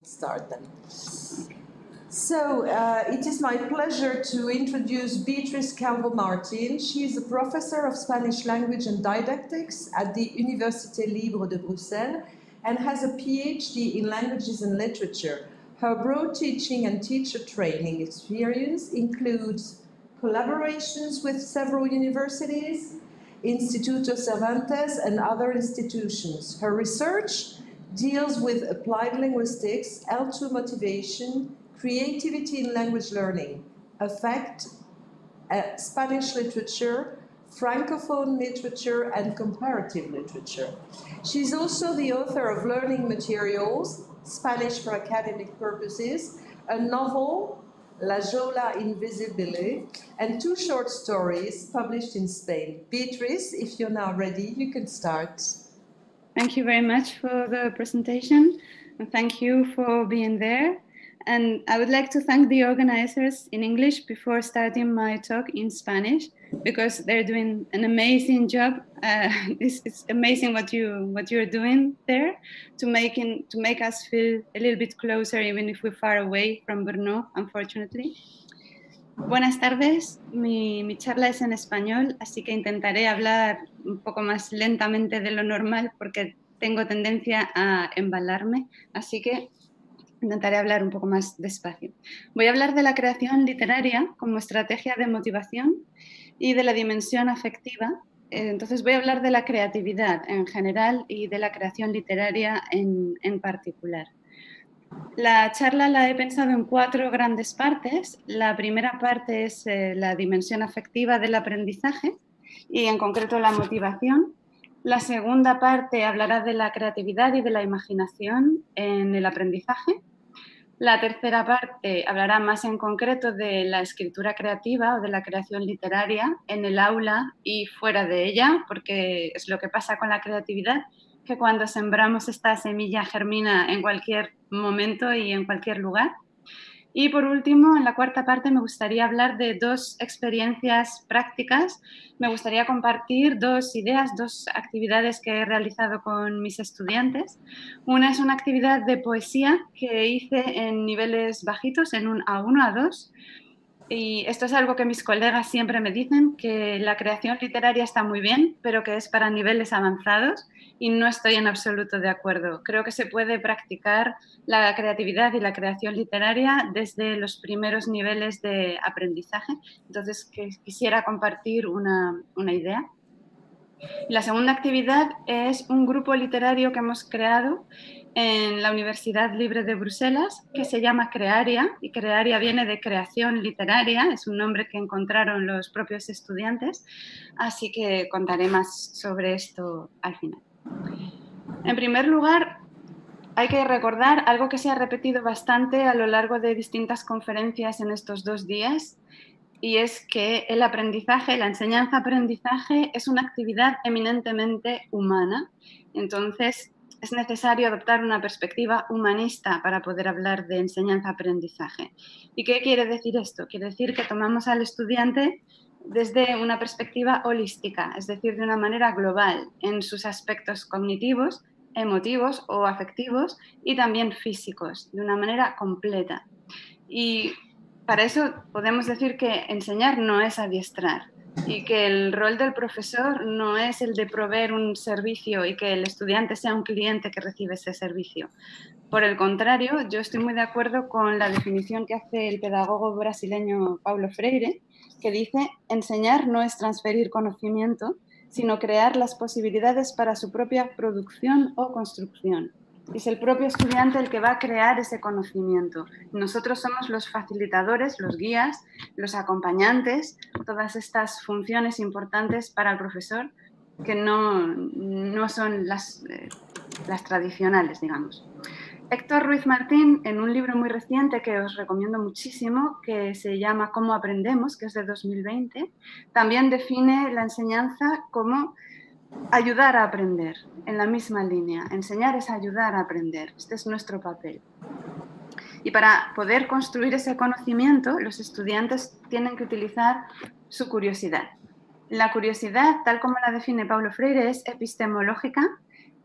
Start then. So it is my pleasure to introduce Beatriz Calvo-Martin. She is a professor of Spanish language and didactics at the Université Libre de Bruxelles and has a PhD in languages and literature. Her broad teaching and teacher training experience includes collaborations with several universities, Instituto Cervantes and other institutions. Her research deals with applied linguistics, L2 motivation, creativity in language learning, affect, Spanish literature, Francophone literature, and comparative literature. She's also the author of learning materials, Spanish for academic purposes, a novel, La Jola Invisibile, and 2 short stories published in Spain. Beatriz, if you're now ready, you can start. Thank you very much for the presentation, and thank you for being there. And I would like to thank the organizers in English before starting my talk in Spanish, because they're doing an amazing job. It's amazing what you're doing there to make us feel a little bit closer, even if we're far away from Brno, unfortunately. Buenas tardes, mi charla es en español, así que intentaré hablar un poco más lentamente de lo normal porque tengo tendencia a embalarme, así que intentaré hablar un poco más despacio. Voy a hablar de la creación literaria como estrategia de motivación y de la dimensión afectiva. Entonces voy a hablar de la creatividad en general y de la creación literaria en particular. La charla la he pensado en 4 grandes partes. La primera parte es la dimensión afectiva del aprendizaje y en concreto la motivación. La segunda parte hablará de la creatividad y de la imaginación en el aprendizaje. La tercera parte hablará más en concreto de la escritura creativa o de la creación literaria en el aula y fuera de ella, porque es lo que pasa con la creatividad, que cuando sembramos esta semilla germina en cualquier momento y en cualquier lugar. Y por último, en la cuarta parte me gustaría hablar de 2 experiencias prácticas. Me gustaría compartir 2 ideas, 2 actividades que he realizado con mis estudiantes. Una es una actividad de poesía que hice en niveles bajitos, en un A1, A2. Y esto es algo que mis colegas siempre me dicen, que la creación literaria está muy bien, pero que es para niveles avanzados, y no estoy en absoluto de acuerdo. Creo que se puede practicar la creatividad y la creación literaria desde los primeros niveles de aprendizaje. Entonces, quisiera compartir una idea. La segunda actividad es un grupo literario que hemos creado en la Universidad Libre de Bruselas, que se llama Crearia, y Crearia viene de creación literaria, es un nombre que encontraron los propios estudiantes, así que contaré más sobre esto al final. En primer lugar, hay que recordar algo que se ha repetido bastante a lo largo de distintas conferencias en estos 2 días, y es que el aprendizaje, la enseñanza-aprendizaje es una actividad eminentemente humana. Entonces, es necesario adoptar una perspectiva humanista para poder hablar de enseñanza-aprendizaje. ¿Y qué quiere decir esto? Quiere decir que tomamos al estudiante desde una perspectiva holística, es decir, de una manera global en sus aspectos cognitivos, emotivos o afectivos y también físicos, de una manera completa. Y para eso podemos decir que enseñar no es adiestrar y que el rol del profesor no es el de proveer un servicio y que el estudiante sea un cliente que recibe ese servicio. Por el contrario, yo estoy muy de acuerdo con la definición que hace el pedagogo brasileño Paulo Freire, que dice: enseñar no es transferir conocimiento, sino crear las posibilidades para su propia producción o construcción. Es el propio estudiante el que va a crear ese conocimiento. Nosotros somos los facilitadores, los guías, los acompañantes, todas estas funciones importantes para el profesor que no son las tradicionales, digamos. Héctor Ruiz Martín, en un libro muy reciente que os recomiendo muchísimo, que se llama Cómo aprendemos, que es de 2020, también define la enseñanza como ayudar a aprender, en la misma línea. Enseñar es ayudar a aprender. Este es nuestro papel. Y para poder construir ese conocimiento, los estudiantes tienen que utilizar su curiosidad. La curiosidad, tal como la define Paulo Freire, es epistemológica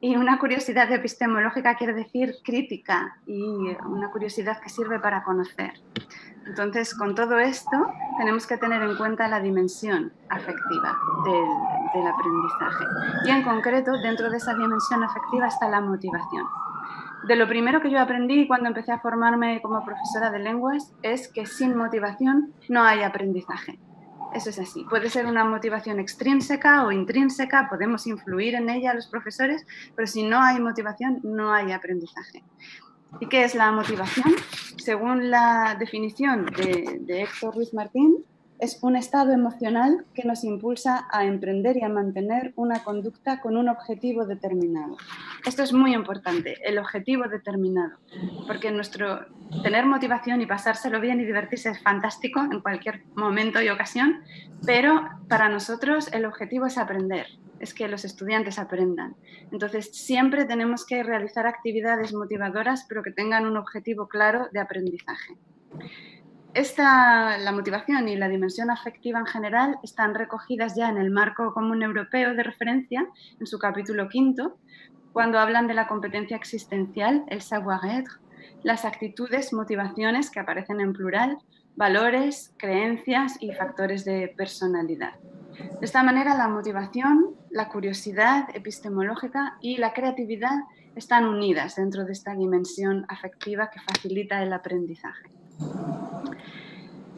Y una curiosidad epistemológica quiere decir crítica y una curiosidad que sirve para conocer. Entonces, con todo esto, tenemos que tener en cuenta la dimensión afectiva del aprendizaje. Y en concreto, dentro de esa dimensión afectiva está la motivación. De lo primero que yo aprendí cuando empecé a formarme como profesora de lenguas es que sin motivación no hay aprendizaje. Eso es así. Puede ser una motivación extrínseca o intrínseca, podemos influir en ella los profesores, pero si no hay motivación, no hay aprendizaje. ¿Y qué es la motivación? Según la definición de Héctor Ruiz Martín, es un estado emocional que nos impulsa a emprender y a mantener una conducta con un objetivo determinado. Esto es muy importante, el objetivo determinado, porque tener motivación y pasárselo bien y divertirse es fantástico en cualquier momento y ocasión, pero para nosotros el objetivo es aprender, es que los estudiantes aprendan. Entonces, siempre tenemos que realizar actividades motivadoras, pero que tengan un objetivo claro de aprendizaje. La motivación y la dimensión afectiva en general están recogidas ya en el Marco Común Europeo de Referencia, en su capítulo 5, cuando hablan de la competencia existencial, el savoir-être, las actitudes, motivaciones, que aparecen en plural, valores, creencias y factores de personalidad. De esta manera, la motivación, la curiosidad epistemológica y la creatividad están unidas dentro de esta dimensión afectiva que facilita el aprendizaje.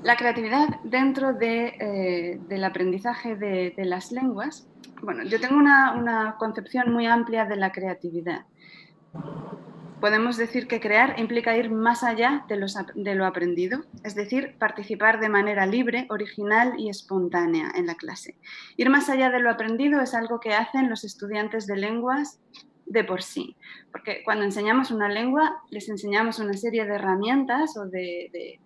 La creatividad dentro del aprendizaje de las lenguas, bueno, yo tengo una concepción muy amplia de la creatividad. Podemos decir que crear implica ir más allá de lo aprendido, es decir, participar de manera libre, original y espontánea en la clase. Ir más allá de lo aprendido es algo que hacen los estudiantes de lenguas de por sí, porque cuando enseñamos una lengua les enseñamos una serie de herramientas o de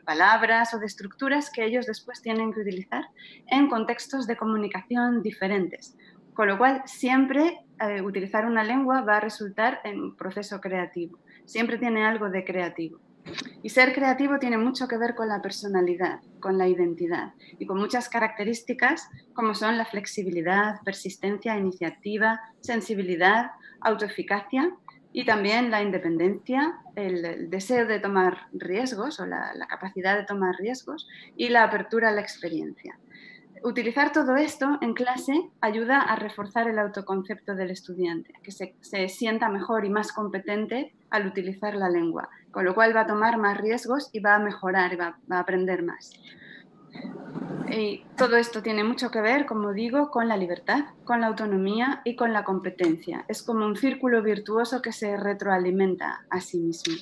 palabras o de estructuras que ellos después tienen que utilizar en contextos de comunicación diferentes. Con lo cual, siempre utilizar una lengua va a resultar en un proceso creativo. Siempre tiene algo de creativo. Y ser creativo tiene mucho que ver con la personalidad, con la identidad y con muchas características como son la flexibilidad, persistencia, iniciativa, sensibilidad, autoeficacia y también la independencia, el deseo de tomar riesgos o la capacidad de tomar riesgos y la apertura a la experiencia. Utilizar todo esto en clase ayuda a reforzar el autoconcepto del estudiante, que se sienta mejor y más competente al utilizar la lengua, con lo cual va a tomar más riesgos y va a mejorar y va a aprender más. Y todo esto tiene mucho que ver, como digo, con la libertad, con la autonomía y con la competencia. Es como un círculo virtuoso que se retroalimenta a sí mismo.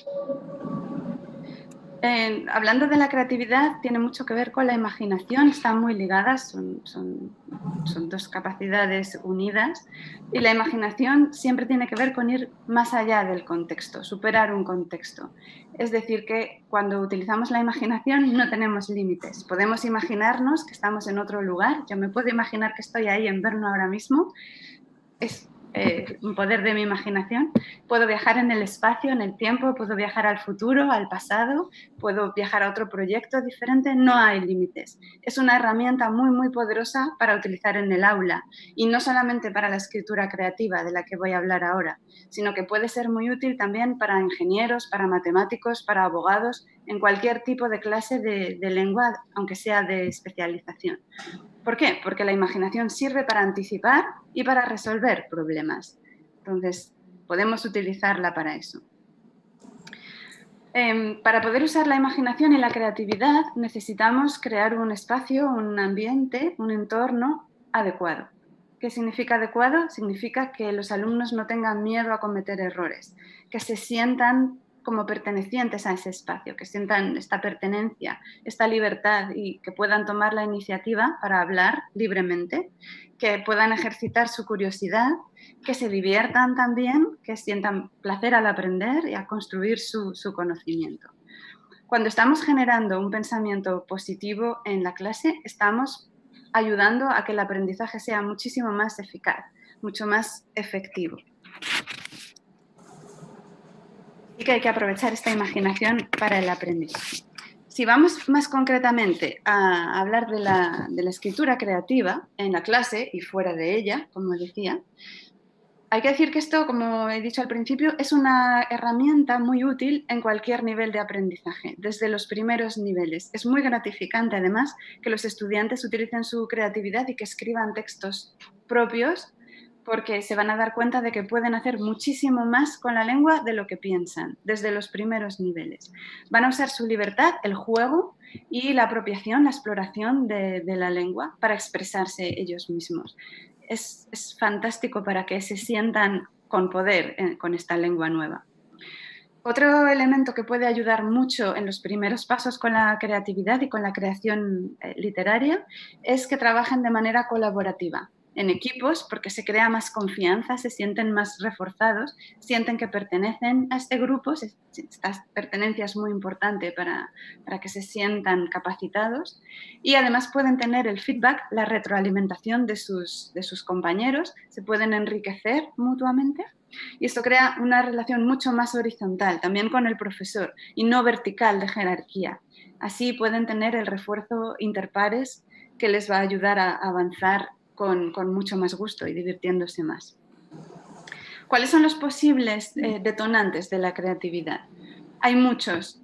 Hablando de la creatividad, tiene mucho que ver con la imaginación, están muy ligadas, son dos capacidades unidas, y la imaginación siempre tiene que ver con ir más allá del contexto, superar un contexto. Es decir, que cuando utilizamos la imaginación no tenemos límites, podemos imaginarnos que estamos en otro lugar, yo me puedo imaginar que estoy ahí en Brno ahora mismo, es un poder de mi imaginación. Puedo viajar en el espacio, en el tiempo, puedo viajar al futuro, al pasado, puedo viajar a otro proyecto diferente, no hay límites. Es una herramienta muy, muy poderosa para utilizar en el aula y no solamente para la escritura creativa de la que voy a hablar ahora, sino que puede ser muy útil también para ingenieros, para matemáticos, para abogados, en cualquier tipo de clase de lengua, aunque sea de especialización. ¿Por qué? Porque la imaginación sirve para anticipar y para resolver problemas. Entonces, podemos utilizarla para eso. Para poder usar la imaginación y la creatividad necesitamos crear un espacio, un ambiente, un entorno adecuado. ¿Qué significa adecuado? Significa que los alumnos no tengan miedo a cometer errores, que se sientan como pertenecientes a ese espacio, que sientan esta pertenencia, esta libertad y que puedan tomar la iniciativa para hablar libremente, que puedan ejercitar su curiosidad, que se diviertan también, que sientan placer al aprender y a construir su conocimiento. Cuando estamos generando un pensamiento positivo en la clase, estamos ayudando a que el aprendizaje sea muchísimo más eficaz, mucho más efectivo. Y que hay que aprovechar esta imaginación para el aprendizaje. Si vamos más concretamente a hablar de la escritura creativa en la clase y fuera de ella, como decía, hay que decir que esto, como he dicho al principio, es una herramienta muy útil en cualquier nivel de aprendizaje, desde los primeros niveles. Es muy gratificante, además, que los estudiantes utilicen su creatividad y que escriban textos propios, porque se van a dar cuenta de que pueden hacer muchísimo más con la lengua de lo que piensan, desde los primeros niveles. Van a usar su libertad, el juego y la apropiación, la exploración de la lengua para expresarse ellos mismos. Es fantástico para que se sientan con poder con esta lengua nueva. Otro elemento que puede ayudar mucho en los primeros pasos con la creatividad y con la creación literaria es que trabajen de manera colaborativa, en equipos, porque se crea más confianza, se sienten más reforzados, sienten que pertenecen a este grupo. Esta pertenencia es muy importante para que se sientan capacitados, y además pueden tener el feedback, la retroalimentación de sus compañeros, se pueden enriquecer mutuamente. Y esto crea una relación mucho más horizontal, también con el profesor, y no vertical de jerarquía. Así pueden tener el refuerzo interpares que les va a ayudar a avanzar con mucho más gusto y divirtiéndose más. ¿Cuáles son los posibles detonantes de la creatividad? Hay muchos.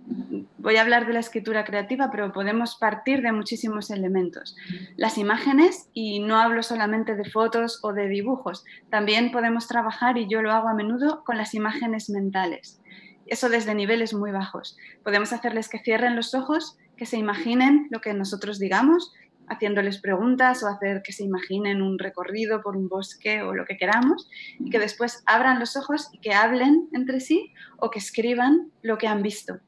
Voy a hablar de la escritura creativa, pero podemos partir de muchísimos elementos. Las imágenes, y no hablo solamente de fotos o de dibujos, también podemos trabajar, y yo lo hago a menudo, con las imágenes mentales. Eso desde niveles muy bajos. Podemos hacerles que cierren los ojos, que se imaginen lo que nosotros digamos, haciéndoles preguntas, o hacer que se imaginen un recorrido por un bosque o lo que queramos, y que después abran los ojos y que hablen entre sí o que escriban lo que han visto.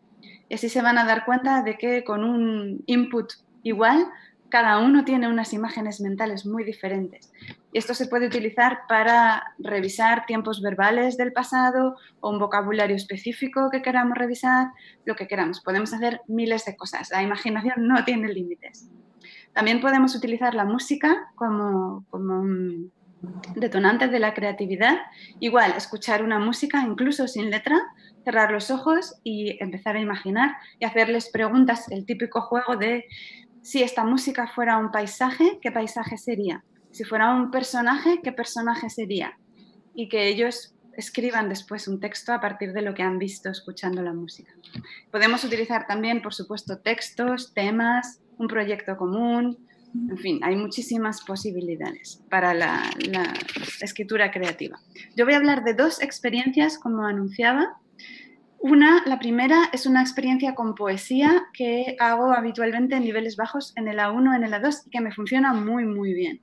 Y así se van a dar cuenta de que con un input igual, cada uno tiene unas imágenes mentales muy diferentes. Y esto se puede utilizar para revisar tiempos verbales del pasado o un vocabulario específico que queramos revisar, lo que queramos. Podemos hacer miles de cosas. La imaginación no tiene límites. También podemos utilizar la música como un detonante de la creatividad. Igual, escuchar una música, incluso sin letra, cerrar los ojos y empezar a imaginar y hacerles preguntas, el típico juego de: si esta música fuera un paisaje, ¿qué paisaje sería? Si fuera un personaje, ¿qué personaje sería? Y que ellos escriban después un texto a partir de lo que han visto escuchando la música. Podemos utilizar también, por supuesto, textos, temas, un proyecto común. En fin, hay muchísimas posibilidades para la escritura creativa. Yo voy a hablar de dos experiencias, como anunciaba. La primera, es una experiencia con poesía que hago habitualmente en niveles bajos, en el A1, en el A2, y que me funciona muy, muy bien.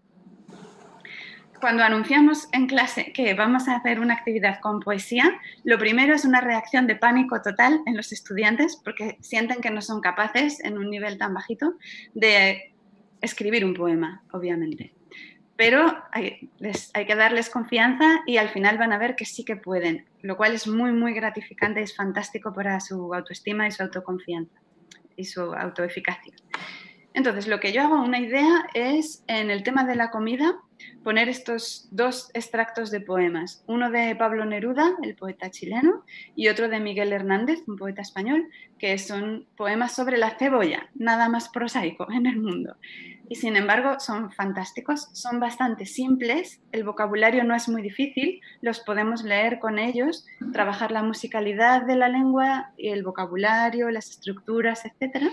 Cuando anunciamos en clase que vamos a hacer una actividad con poesía, lo primero es una reacción de pánico total en los estudiantes, porque sienten que no son capaces, en un nivel tan bajito, de escribir un poema, obviamente. Pero hay que darles confianza, y al final van a ver que sí que pueden, lo cual es muy, muy gratificante y es fantástico para su autoestima y su autoconfianza y su autoeficacia. Entonces, lo que yo hago, una idea, es en el tema de la comida poner estos dos extractos de poemas, uno de Pablo Neruda, el poeta chileno, y otro de Miguel Hernández, un poeta español, que son poemas sobre la cebolla, nada más prosaico en el mundo. Y sin embargo son fantásticos, son bastante simples, el vocabulario no es muy difícil, los podemos leer con ellos, trabajar la musicalidad de la lengua, el vocabulario, las estructuras, etc.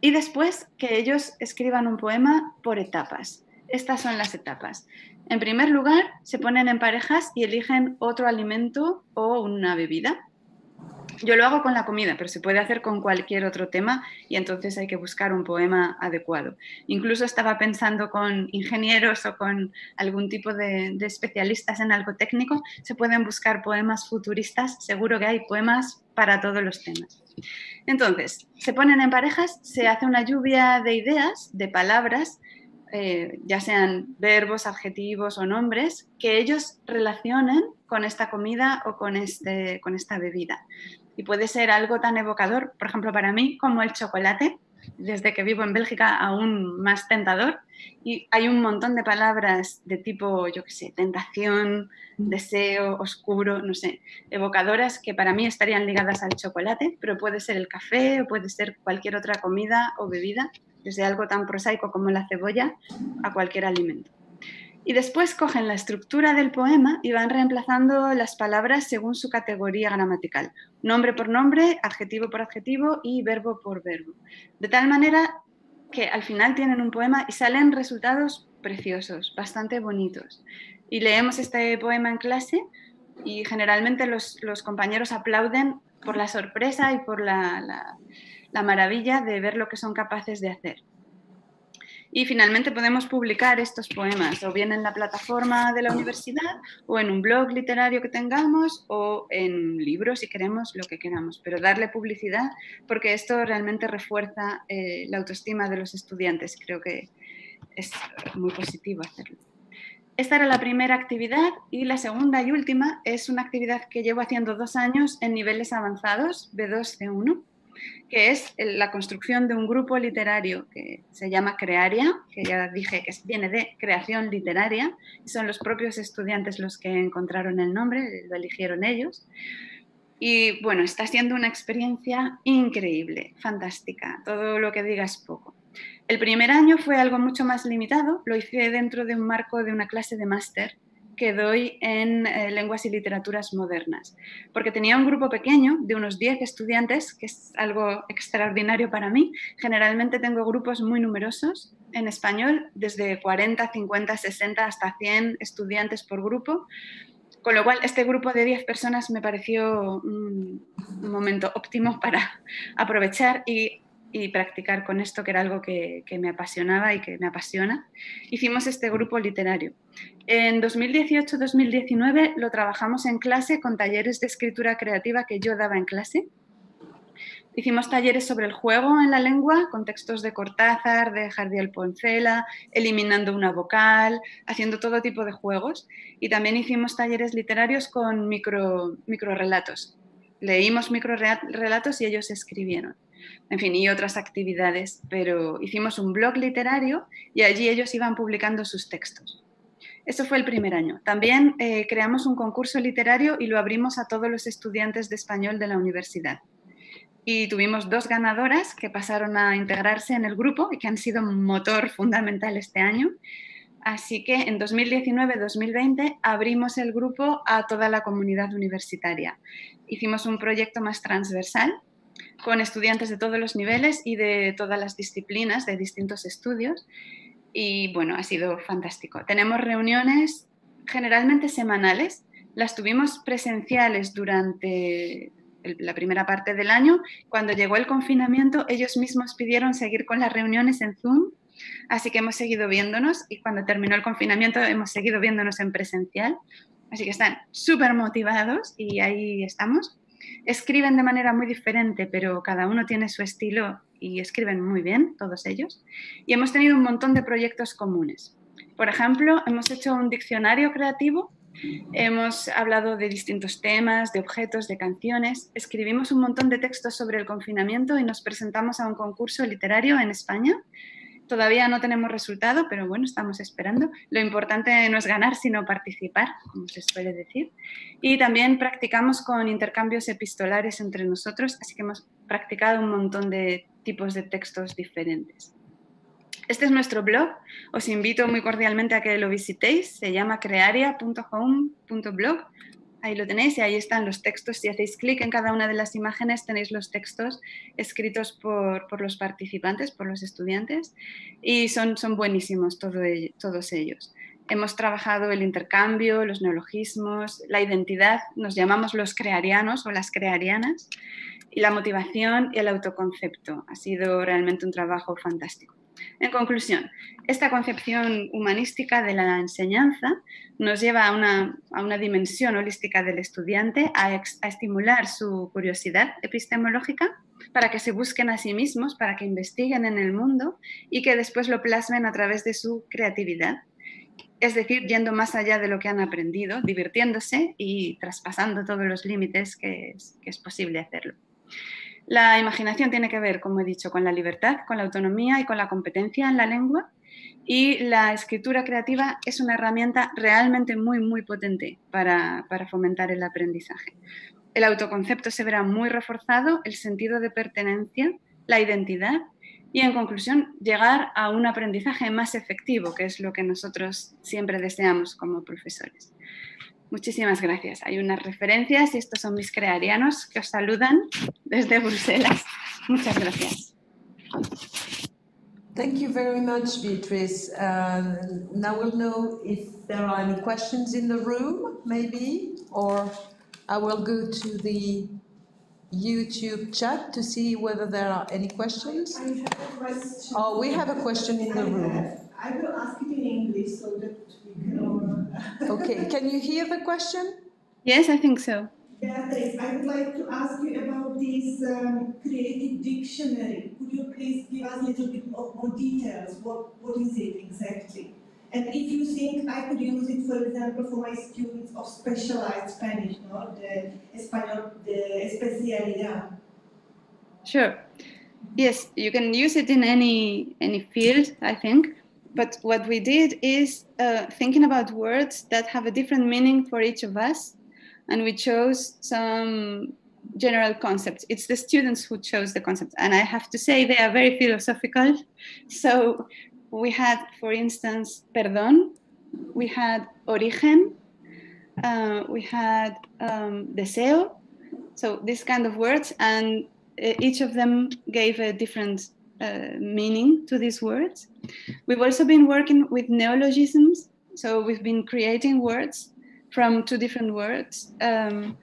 Y después que ellos escriban un poema por etapas. Estas son las etapas. En primer lugar, se ponen en parejas y eligen otro alimento o una bebida. Yo lo hago con la comida, pero se puede hacer con cualquier otro tema, y entonces hay que buscar un poema adecuado. Incluso estaba pensando con ingenieros o con algún tipo de especialistas en algo técnico, se pueden buscar poemas futuristas, seguro que hay poemas para todos los temas. Entonces, se ponen en parejas, se hace una lluvia de ideas, de palabras, ya sean verbos, adjetivos o nombres, que ellos relacionen con esta comida o con esta bebida. Y puede ser algo tan evocador, por ejemplo, para mí, como el chocolate, desde que vivo en Bélgica aún más tentador. Y hay un montón de palabras de tipo, yo qué sé, tentación, deseo, oscuro, no sé, evocadoras, que para mí estarían ligadas al chocolate, pero puede ser el café o puede ser cualquier otra comida o bebida, desde algo tan prosaico como la cebolla a cualquier alimento. Y después cogen la estructura del poema y van reemplazando las palabras según su categoría gramatical. Nombre por nombre, adjetivo por adjetivo y verbo por verbo. De tal manera que al final tienen un poema y salen resultados preciosos, bastante bonitos. Y leemos este poema en clase y generalmente los compañeros aplauden por la sorpresa y por la maravilla de ver lo que son capaces de hacer. Y finalmente podemos publicar estos poemas o bien en la plataforma de la universidad o en un blog literario que tengamos o en libros si queremos, lo que queramos, pero darle publicidad porque esto realmente refuerza la autoestima de los estudiantes. Creo que es muy positivo hacerlo. Esta era la primera actividad y la segunda y última es una actividad que llevo haciendo 2 años en niveles avanzados, B2, C1, que es la construcción de un grupo literario que se llama Crearia, que ya dije que viene de creación literaria, y son los propios estudiantes los que encontraron el nombre, lo eligieron ellos. Y bueno, está siendo una experiencia increíble, fantástica, todo lo que diga es poco. El primer año fue algo mucho más limitado, lo hice dentro de un marco de una clase de máster que doy en lenguas y literaturas modernas, porque tenía un grupo pequeño de unos 10 estudiantes, que es algo extraordinario para mí. Generalmente tengo grupos muy numerosos en español, desde 40, 50, 60 hasta 100 estudiantes por grupo, con lo cual este grupo de 10 personas me pareció un momento óptimo para aprovechar y practicar con esto, que era algo que me apasionaba y que me apasiona. Hicimos este grupo literario. En 2018-2019 lo trabajamos en clase con talleres de escritura creativa que yo daba en clase. Hicimos talleres sobre el juego en la lengua, con textos de Cortázar, de Jardiel Poncela, eliminando una vocal, haciendo todo tipo de juegos. Y también hicimos talleres literarios con microrelatos. Leímos microrelatos y ellos escribieron. En fin, y otras actividades, pero hicimos un blog literario y allí ellos iban publicando sus textos. Eso fue el primer año. También creamos un concurso literario y lo abrimos a todos los estudiantes de español de la universidad. Y tuvimos 2 ganadoras que pasaron a integrarse en el grupo y que han sido un motor fundamental este año. Así que en 2019-2020 abrimos el grupo a toda la comunidad universitaria. Hicimos un proyecto más transversal con estudiantes de todos los niveles y de todas las disciplinas, de distintos estudios. Y bueno, ha sido fantástico. Tenemos reuniones generalmente semanales. Las tuvimos presenciales durante la primera parte del año. Cuando llegó el confinamiento, ellos mismos pidieron seguir con las reuniones en Zoom, así que hemos seguido viéndonos y cuando terminó el confinamiento hemos seguido viéndonos en presencial, así que están súper motivados y ahí estamos. Escriben de manera muy diferente, pero cada uno tiene su estilo y escriben muy bien, todos ellos. Y hemos tenido un montón de proyectos comunes. Por ejemplo, hemos hecho un diccionario creativo. Hemos hablado de distintos temas, de objetos, de canciones. Escribimos un montón de textos sobre el confinamiento y nos presentamos a un concurso literario en España. Todavía no tenemos resultado, pero bueno, estamos esperando. Lo importante no es ganar, sino participar, como se suele decir. Y también practicamos con intercambios epistolares entre nosotros, así que hemos practicado un montón de tipos de textos diferentes. Este es nuestro blog, os invito muy cordialmente a que lo visitéis, se llama crearia.home.blog, ahí lo tenéis y ahí están los textos, si hacéis clic en cada una de las imágenes tenéis los textos escritos por los participantes, por los estudiantes y son buenísimos todos ellos. Hemos trabajado el intercambio, los neologismos, la identidad, nos llamamos los crearianos o las crearianas, y la motivación y el autoconcepto. Ha sido realmente un trabajo fantástico. En conclusión, esta concepción humanística de la enseñanza nos lleva a una dimensión holística del estudiante, a estimular su curiosidad epistemológica para que se busquen a sí mismos, para que investiguen en el mundo y que después lo plasmen a través de su creatividad. Es decir, yendo más allá de lo que han aprendido, divirtiéndose y traspasando todos los límites que es posible hacerlo. La imaginación tiene que ver, como he dicho, con la libertad, con la autonomía y con la competencia en la lengua. Y la escritura creativa es una herramienta realmente muy, muy potente para fomentar el aprendizaje. El autoconcepto se verá muy reforzado, el sentido de pertenencia, la identidad y en conclusión llegar a un aprendizaje más efectivo, que es lo que nosotros siempre deseamos como profesores. Muchísimas gracias. Hay unas referencias y estos son mis crearianos que os saludan desde Bruselas. Muchas gracias. Thank you very much, Beatrice. Now we'll know if there are any questions in the room, maybe, or I will go to the YouTube chat to see whether there are any questions. I have a question. Oh, we have a question in the room. I will ask it in English so that we can... Okay, can you hear the question? Yes, I think so. Beatrice, I would like to ask you about this creative dictionary. Could you please give us a little bit more details? What is it exactly? And if you think I could use it, for example, for my students of specialized Spanish, no? The especialidad. Sure. Yes, you can use it in any field, I think. But what we did is thinking about words that have a different meaning for each of us. And we chose some general concepts. It's the students who chose the concepts. And I have to say they are very philosophical. So we had, for instance, perdón, we had origen, we had deseo. So this kind of words, and each of them gave a different meaning to these words. We've also been working with neologisms. So we've been creating words from two different words. I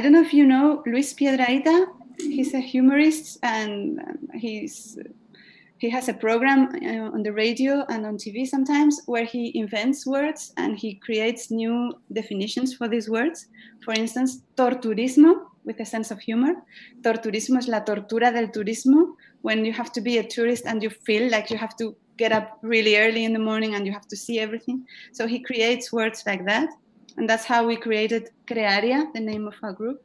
don't know if you know Luis Piedrahita. He's a humorist, and he has a program on the radio and on TV sometimes where he invents words and he creates new definitions for these words. For instance, torturismo, with a sense of humor. Torturismo es la tortura del turismo, when you have to be a tourist and you feel like you have to get up really early in the morning and you have to see everything. So he creates words like that. And that's how we created Crearia, the name of our group.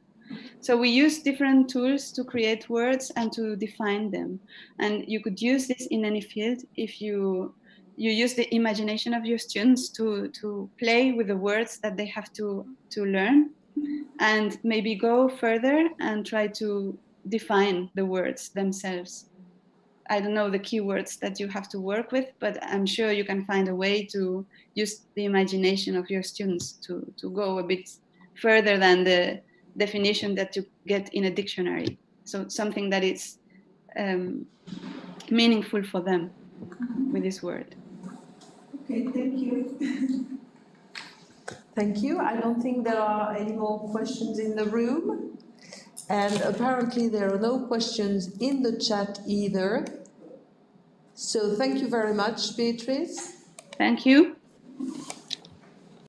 So we use different tools to create words and to define them. And you could use this in any field if you use the imagination of your students to play with the words that they have to learn, and maybe go further and try to define the words themselves. I don't know the keywords that you have to work with, but I'm sure you can find a way to use the imagination of your students to go a bit further than the definition that you get in a dictionary. So something that is meaningful for them with this word. Okay, thank you. Thank you. I don't think there are any more questions in the room. And apparently there are no questions in the chat either. So thank you very much, Beatrice. Thank you.